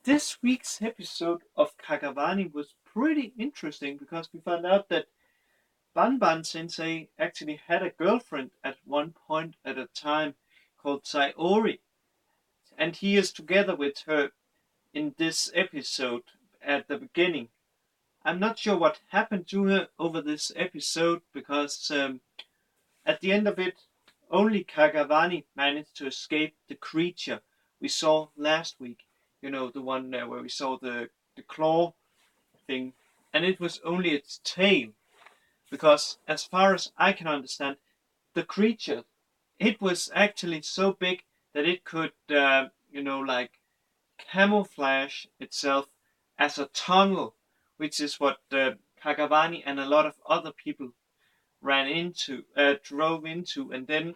This week's episode of Kagewani was pretty interesting because we found out that Baban Sensei actually had a girlfriend at one point at a time called Sayori, and he is together with her in this episode at the beginning. I'm not sure what happened to her over this episode because at the end of it, only Kagawani managed to escape the creature we saw last week. You know, the one where we saw the claw thing, and it was only its tail. Because, as far as I can understand, the creature, it was actually so big that it could, like camouflage itself as a tunnel, which is what Kagawani and a lot of other people drove into, and then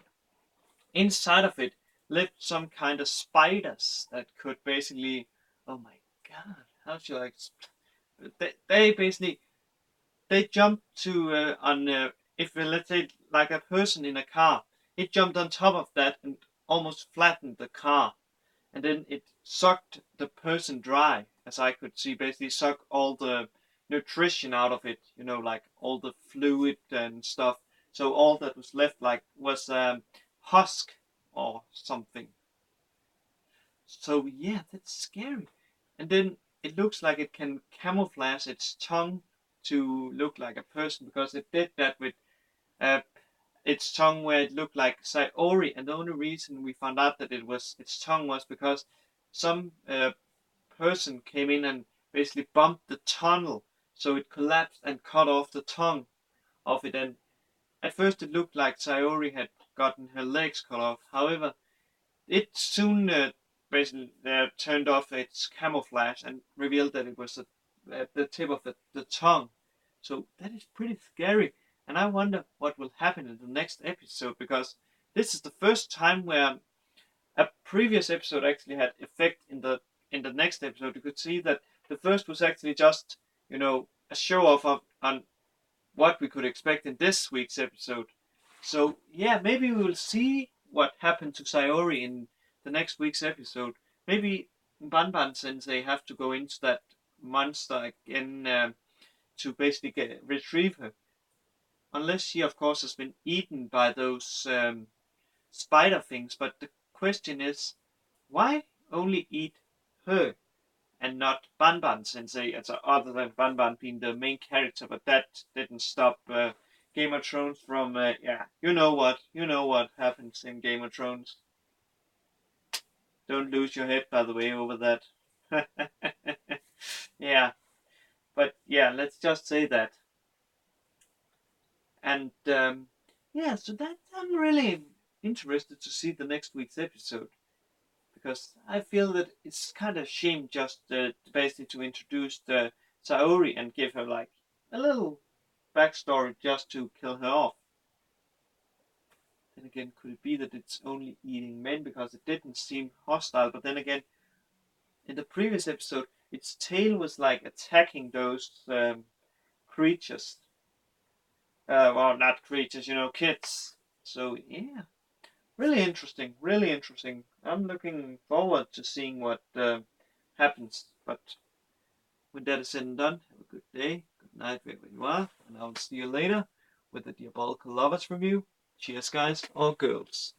inside of it lived some kind of spiders that could basically, oh my god, how should I explain? They basically they jumped to on if let's say like a person in a car, it jumped on top of that and almost flattened the car, and then it sucked the person dry, as I could see, basically suck all the nutrition out of it, like all the fluid and stuff. So all that was left like was husk or something. So yeah, that's scary. And then it looks like it can camouflage its tongue to look like a person because it did that with uh, its tongue where it looked like Sayori, and the only reason we found out that it was its tongue was because some person came in and basically bumped the tunnel, so it collapsed and cut off the tongue of it. And at first it looked like Sayori had gotten her legs cut off. However, it soon basically turned off its camouflage and revealed that it was the tip of the tongue. So that is pretty scary. And I wonder what will happen in the next episode because this is the first time where a previous episode actually had effect in the next episode. You could see that the first was actually just a show off on what we could expect in this week's episode. So yeah, maybe we will see what happened to Sayori in the next week's episode. Maybe Banban Sensei have to go into that monster again to basically retrieve her. Unless she, of course, has been eaten by those spider things. But the question is, why only eat her and not Banban Sensei, other than Banban being the main character? But that didn't stop Game of Thrones from, you know what happens in Game of Thrones. Don't lose your head, by the way, over that. Yeah, but yeah, let's just say that. And yeah, so that I'm really interested to see the next week's episode because I feel that it's kind of shame just basically to introduce the Saori and give her like a little backstory just to kill her off. Then again, could it be that it's only eating men because it didn't seem hostile? But then again, in the previous episode, its tail was like attacking those creatures. Well, not creatures, kids. So yeah, really interesting, really interesting. I'm looking forward to seeing what happens. But when that is said and done, have a good day, good night, wherever you are, and I'll see you later with the Diabolical Lovers review. Cheers, guys or girls.